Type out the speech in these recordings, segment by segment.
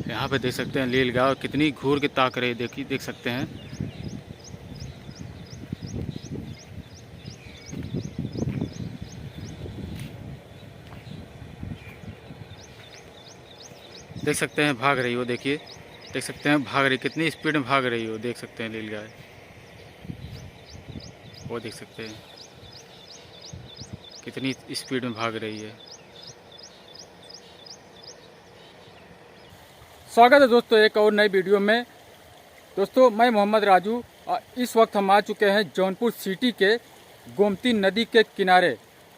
यहाँ पे देख सकते हैं नील गाय कितनी घूर के ताक रही है, देख सकते हैं। देख सकते हैं भाग रही हो, देखिए देख सकते हैं भाग रही, कितनी स्पीड में भाग रही हो, देख सकते हैं नील गाय। वो देख सकते हैं कितनी स्पीड में भाग रही है। स्वागत है दोस्तों एक और नई वीडियो में। दोस्तों मैं मोहम्मद राजू, इस वक्त हम आ चुके हैं जौनपुर सिटी के गोमती नदी के किनारे।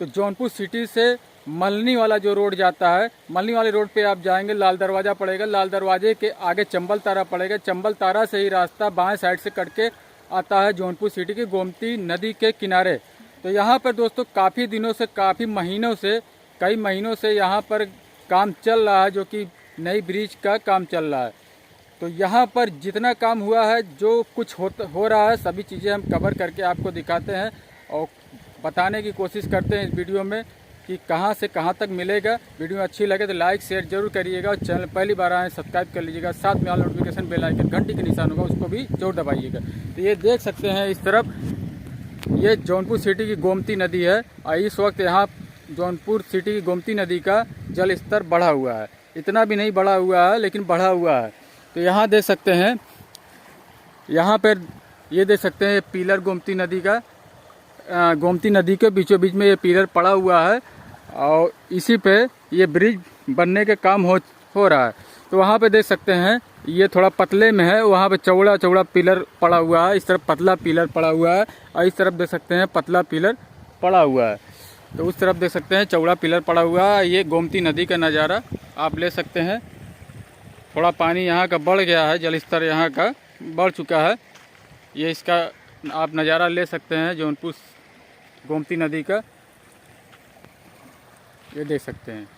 तो जौनपुर सिटी से मलनी वाला जो रोड जाता है, मलनी वाले रोड पे आप जाएंगे, लाल दरवाज़ा पड़ेगा, लाल दरवाजे के आगे चंबल तारा पड़ेगा, चंबल तारा से ही रास्ता बाएं साइड से कट के आता है जौनपुर सिटी की गोमती नदी के किनारे। तो यहाँ पर दोस्तों काफ़ी दिनों से, काफ़ी महीनों से, कई महीनों से यहाँ पर काम चल रहा है, जो कि नई ब्रिज का काम चल रहा है। तो यहाँ पर जितना काम हुआ है, जो कुछ हो रहा है, सभी चीज़ें हम कवर करके आपको दिखाते हैं और बताने की कोशिश करते हैं इस वीडियो में कि कहाँ से कहाँ तक मिलेगा। वीडियो अच्छी लगे तो लाइक शेयर जरूर करिएगा और चैनल पहली बार आए सब्सक्राइब कर लीजिएगा, साथ में ऑल नोटिफिकेशन बेल आइकन घंटी के निशान होगा उसको भी जरूर दबाइएगा। तो ये देख सकते हैं इस तरफ, ये जौनपुर सिटी की गोमती नदी है और इस वक्त यहाँ जौनपुर सिटी की गोमती नदी का जल स्तर बढ़ा हुआ है। इतना भी नहीं बढ़ा हुआ है लेकिन बढ़ा हुआ है। तो यहाँ देख सकते हैं, यहाँ पर ये देख सकते हैं पिलर गोमती नदी का, गोमती नदी के बीचों बीच में ये पिलर पड़ा हुआ है और इसी पे ये ब्रिज बनने के काम हो रहा है। तो वहाँ पे देख सकते हैं ये थोड़ा पतले में है, वहाँ पे चौड़ा चौड़ा पिलर पड़ा हुआ है, इस तरफ पतला पिलर पड़ा हुआ है और इस तरफ देख सकते हैं पतला पिलर पड़ा हुआ है। तो उस तरफ देख सकते हैं चौड़ा पिलर पड़ा हुआ है। ये गोमती नदी का नज़ारा आप ले सकते हैं। थोड़ा पानी यहाँ का बढ़ गया है, जल स्तर यहाँ का बढ़ चुका है। ये इसका आप नज़ारा ले सकते हैं जौनपुर गोमती नदी का, ये देख सकते हैं।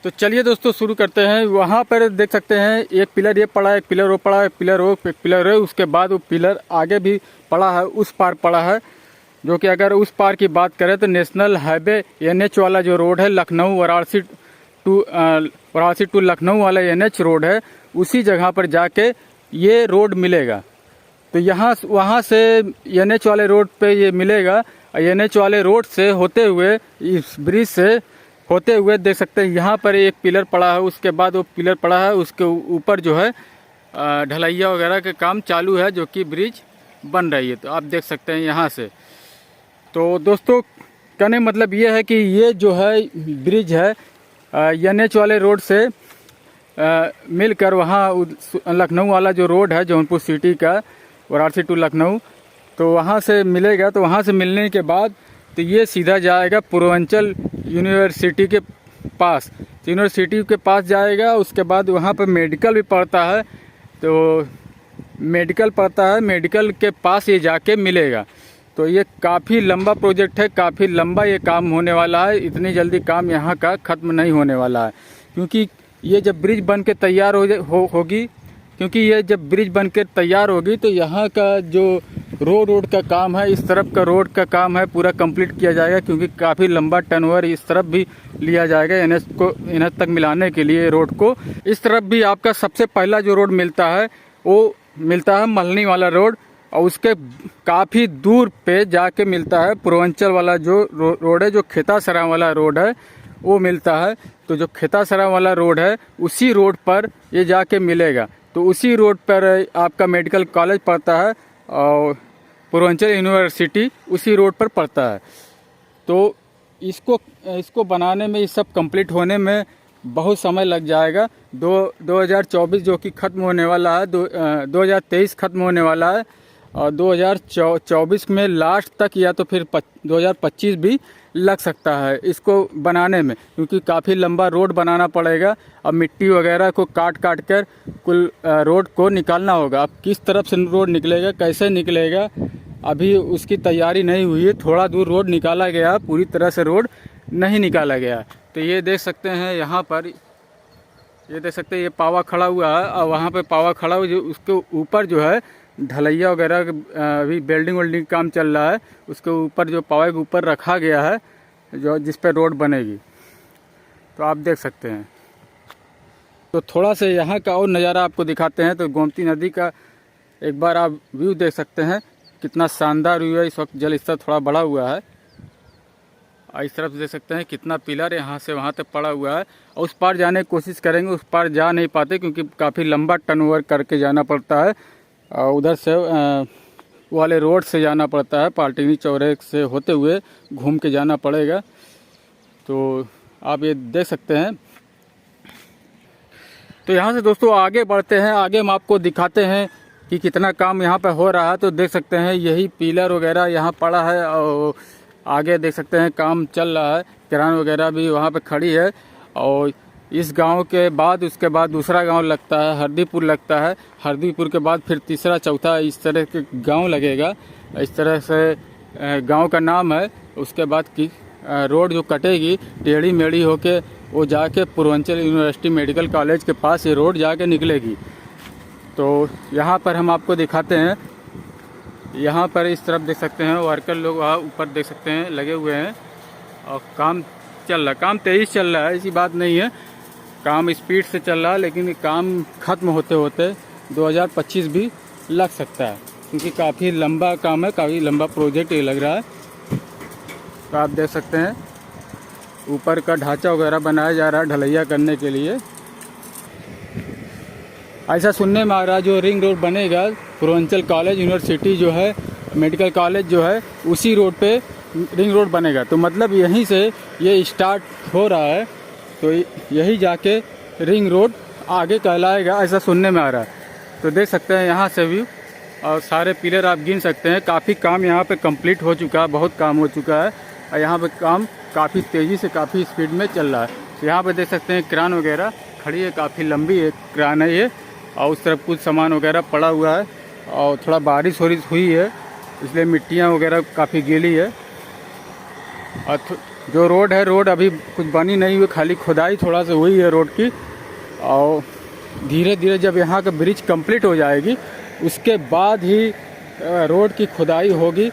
तो चलिए दोस्तों शुरू करते हैं। वहाँ पर देख सकते हैं एक पिलर ये पड़ा है, एक पिलर वो पड़ा है, एक पिलर वो, एक पिलर है, उसके बाद वो पिलर आगे भी पड़ा है, उस पार पड़ा है। जो कि अगर उस पार की बात करें तो नेशनल हाईवे NH वाला जो रोड है, लखनऊ वाराणसी टू लखनऊ वाला NH रोड है, उसी जगह पर जाके ये रोड मिलेगा। तो यहाँ वहाँ से NH वाले रोड पे ये मिलेगा। NH वाले रोड से होते हुए, इस ब्रिज से होते हुए देख सकते हैं यहाँ पर एक पिलर पड़ा है, उसके बाद वो पिलर पड़ा है, उसके ऊपर जो है ढलैया वगैरह का काम चालू है, जो कि ब्रिज बन रही है। तो आप देख सकते हैं यहाँ से। तो दोस्तों कहने मतलब ये है कि ये जो है ब्रिज है NH वाले रोड से मिलकर वहाँ लखनऊ वाला जो रोड है जौनपुर सिटी का, वाराणसी टू लखनऊ, तो वहाँ से मिलेगा। तो वहाँ से मिलने के बाद तो ये सीधा जाएगा पूर्वांचल यूनिवर्सिटी के पास, यूनिवर्सिटी के पास जाएगा। उसके बाद वहाँ पर मेडिकल भी पड़ता है, तो मेडिकल पड़ता है, मेडिकल के पास ये जाके मिलेगा। तो ये काफ़ी लंबा प्रोजेक्ट है, काफ़ी लंबा ये काम होने वाला है। इतनी जल्दी काम यहाँ का ख़त्म नहीं होने वाला है, क्योंकि ये जब ब्रिज बन के तैयार होगी, क्योंकि ये जब ब्रिज बन के तैयार होगी तो यहाँ का जो रोड का काम है, इस तरफ का रोड का काम है, पूरा कंप्लीट किया जाएगा। क्योंकि काफ़ी लंबा टर्नओवर इस तरफ भी लिया जाएगा NH तक मिलाने के लिए रोड को। इस तरफ भी आपका सबसे पहला जो रोड मिलता है वो मिलता है मलनी वाला रोड, और उसके काफ़ी दूर पे जाके मिलता है पूर्वांचल वाला जो रोड है, जो खेतासरा वाला रोड है वो मिलता है। तो जो खेतासरा वाला रोड है उसी रोड पर ये जाके मिलेगा। तो उसी रोड पर आपका मेडिकल कॉलेज पड़ता है और पूर्वांचल यूनिवर्सिटी उसी रोड पर पड़ता है। तो इसको बनाने में, ये सब कंप्लीट होने में बहुत समय लग जाएगा। 2024 जो कि ख़त्म होने वाला है, 2023 ख़त्म होने वाला है और 2024 में लास्ट तक या तो फिर 2025 भी लग सकता है इसको बनाने में, क्योंकि काफ़ी लंबा रोड बनाना पड़ेगा। अब मिट्टी वगैरह को काट कर कुल रोड को निकालना होगा। अब किस तरफ से रोड निकलेगा, कैसे निकलेगा, अभी उसकी तैयारी नहीं हुई है। थोड़ा दूर रोड निकाला गया, पूरी तरह से रोड नहीं निकाला गया। तो ये देख सकते हैं यहाँ पर, ये देख सकते हैं ये पावा खड़ा हुआ है और वहाँ पे पावा खड़ा हुआ, जो उसके ऊपर जो है ढलैया वगैरह अभी वेल्डिंग काम चल रहा है। उसके ऊपर जो पावा के ऊपर रखा गया है जो जिस पे रोड बनेगी। तो आप देख सकते हैं। तो थोड़ा सा यहाँ का और नज़ारा आपको दिखाते हैं। तो गोमती नदी का एक बार आप व्यू देख सकते हैं, कितना शानदार व्यू है। इस वक्त जल स्तर थोड़ा बढ़ा हुआ है और इस तरफ देख सकते हैं कितना पिलर यहाँ से वहाँ तक पड़ा हुआ है। और उस पार जाने की कोशिश करेंगे, उस पार जा नहीं पाते क्योंकि काफ़ी लंबा टर्नओवर करके जाना पड़ता है। और उधर से वाले रोड से जाना पड़ता है, पाल्टिनी चौराहे से होते हुए घूम के जाना पड़ेगा। तो आप ये देख सकते हैं। तो यहाँ से दोस्तों आगे बढ़ते हैं, आगे हम आपको दिखाते हैं कि कितना काम यहाँ पे हो रहा है। तो देख सकते हैं यही पिलर वगैरह यहाँ पड़ा है और आगे देख सकते हैं काम चल रहा है। किरान वगैरह भी वहाँ पे खड़ी है। और इस गांव के बाद उसके बाद दूसरा गांव लगता है, हरदीपुर लगता है। हरदीपुर के बाद फिर तीसरा चौथा इस तरह के गांव लगेगा। इस तरह से गांव का नाम है। उसके बाद की रोड जो कटेगी टेढ़ी मेढ़ी होके वो जाके पूर्वांचल यूनिवर्सिटी मेडिकल कॉलेज के पास ये रोड जाके निकलेगी। तो यहाँ पर हम आपको दिखाते हैं। यहाँ पर इस तरफ देख सकते हैं वर्कर लोग वहाँ ऊपर देख सकते हैं लगे हुए हैं और काम चल रहा है। काम तेज़ी चल रहा है, ऐसी बात नहीं है, काम स्पीड से चल रहा है। लेकिन काम ख़त्म होते होते 2025 भी लग सकता है क्योंकि काफ़ी लंबा काम है, काफ़ी लंबा प्रोजेक्ट ये लग रहा है। तो आप देख सकते हैं ऊपर का ढांचा वगैरह बनाया जा रहा है ढलैया करने के लिए। ऐसा सुनने में आ रहा है जो रिंग रोड बनेगा पूर्वांचल कॉलेज यूनिवर्सिटी जो है मेडिकल कॉलेज जो है उसी रोड पे रिंग रोड बनेगा। तो मतलब यहीं से ये स्टार्ट हो रहा है, तो यही जाके रिंग रोड आगे कहलाएगा, ऐसा सुनने में आ रहा है। तो देख सकते हैं यहाँ से भी और सारे पिलर आप गिन सकते हैं। काफ़ी काम यहाँ पे कंप्लीट हो चुका है, बहुत काम हो चुका है और यहाँ पे काम काफ़ी तेज़ी से काफ़ी स्पीड में चल रहा है। तो यहाँ पे देख सकते हैं क्रान वगैरह खड़ी है, काफ़ी लंबी एक क्रान है ये। और उस तरफ कुछ सामान वगैरह पड़ा हुआ है और थोड़ा बारिश हुई है इसलिए मिट्टियाँ वगैरह काफ़ी गीली है। और जो रोड है, रोड अभी कुछ बनी नहीं हुई, खाली खुदाई थोड़ा सा हुई है रोड की। और धीरे धीरे जब यहाँ का ब्रिज कंप्लीट हो जाएगी उसके बाद ही रोड की खुदाई होगी।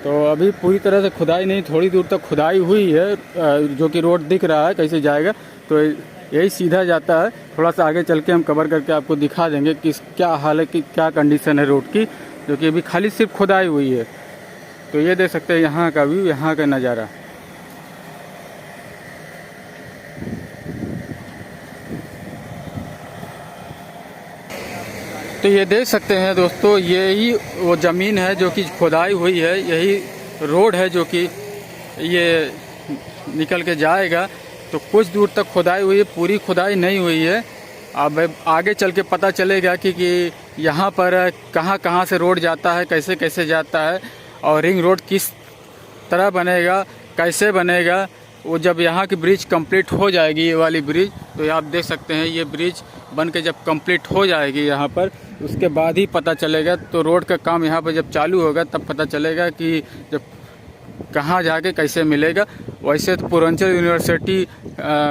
तो अभी पूरी तरह से खुदाई नहीं, थोड़ी दूर तक खुदाई हुई है जो कि रोड दिख रहा है कैसे जाएगा। तो यही सीधा जाता है। थोड़ा सा आगे चल के हम कवर करके आपको दिखा देंगे कि क्या हाल है, कि क्या कंडीशन है रोड की, जो कि अभी खाली सिर्फ खुदाई हुई है। तो ये देख सकते हैं यहाँ का व्यू, यहाँ का नज़ारा। तो ये देख सकते हैं दोस्तों, यही वो ज़मीन है जो कि खुदाई हुई है, यही रोड है जो कि ये निकल के जाएगा। तो कुछ दूर तक खुदाई हुई है, पूरी खुदाई नहीं हुई है। अब आगे चल के पता चलेगा कि यहाँ पर कहाँ कहाँ से रोड जाता है, कैसे कैसे जाता है और रिंग रोड किस तरह बनेगा, कैसे बनेगा। वो जब यहाँ की ब्रिज कंप्लीट हो जाएगी, ये वाली ब्रिज, तो आप देख सकते हैं ये ब्रिज बन के जब कंप्लीट हो जाएगी यहाँ पर, उसके बाद ही पता चलेगा। तो रोड का काम यहाँ पर जब चालू होगा तब पता चलेगा कि जब कहाँ जाके कैसे मिलेगा। वैसे तो पूर्वांचल यूनिवर्सिटी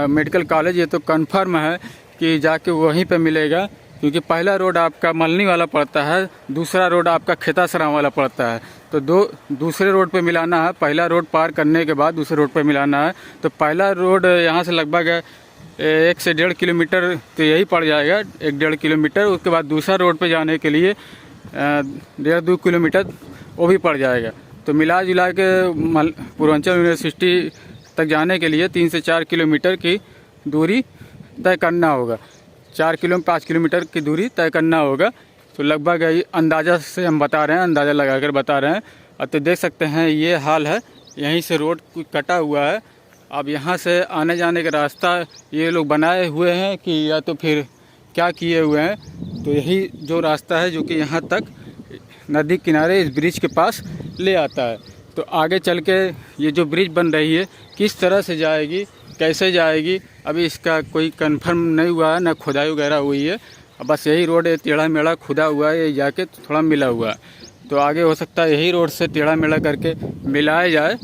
मेडिकल कॉलेज ये तो कंफर्म है कि जाके वहीं पे मिलेगा, क्योंकि पहला रोड आपका मलनी वाला पड़ता है, दूसरा रोड आपका खेतासराम वाला पड़ता है। तो दूसरे रोड पे मिलाना है, पहला रोड पार करने के बाद दूसरे रोड पे मिलाना है। तो पहला रोड यहाँ से लगभग 1 से 1.5 किलोमीटर तो यही पड़ जाएगा, 1-1.5 किलोमीटर। उसके बाद दूसरा रोड पे जाने के लिए 1.5-2 किलोमीटर वो भी पड़ जाएगा। तो मिला जुला के पूर्वांचल यूनिवर्सिटी तक जाने के लिए 3 से 4 किलोमीटर की दूरी तय करना होगा, 5 किलोमीटर की दूरी तय करना होगा। तो लगभग अंदाज़ा से हम बता रहे हैं, अंदाज़ा लगाकर बता रहे हैं। और तो देख सकते हैं ये हाल है, यहीं से रोड कटा हुआ है। अब यहाँ से आने जाने का रास्ता ये लोग बनाए हुए हैं कि या तो फिर क्या किए हुए हैं। तो यही जो रास्ता है जो कि यहाँ तक नदी किनारे इस ब्रिज के पास ले आता है। तो आगे चल के ये जो ब्रिज बन रही है किस तरह से जाएगी, कैसे जाएगी, अभी इसका कोई कंफर्म नहीं हुआ है, ना खुदाई वगैरह हुई है। बस यही रोड टेढ़ा मेढ़ा खुदा हुआ है, ये जाके थोड़ा मिला हुआ है। तो आगे हो सकता है यही रोड से टेढ़ा मेढ़ा करके मिलाया जाए।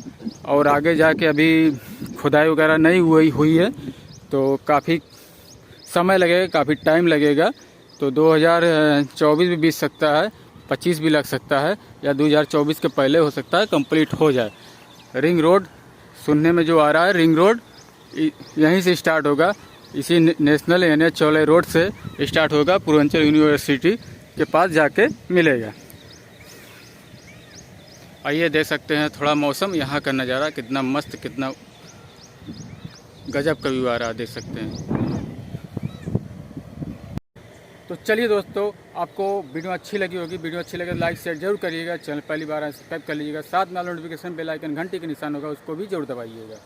और आगे जाके अभी खुदाई वगैरह नहीं हुई है तो काफ़ी समय लगेगा, काफ़ी टाइम लगेगा। तो 2024 भी बीत सकता है, 25 भी लग सकता है, या 2024 के पहले हो सकता है कंप्लीट हो जाए। रिंग रोड सुनने में जो आ रहा है रिंग रोड यहीं से स्टार्ट होगा, इसी नेशनल NH चौले रोड से स्टार्ट होगा, पूर्वांचल यूनिवर्सिटी के पास जाके मिलेगा। आइए देख सकते हैं थोड़ा मौसम यहाँ का नज़ारा कितना मस्त, कितना गजब का व्यू आ रहा है, देख सकते हैं। तो चलिए दोस्तों, आपको वीडियो अच्छी लगी होगी, वीडियो अच्छी लगे तो लाइक शेयर जरूर करिएगा, चैनल पहली बार सब्सक्राइब कर लीजिएगा, साथ में नोटिफिकेशन बेल आइकन घंटी के निशान होगा उसको भी जरूर दबाइएगा।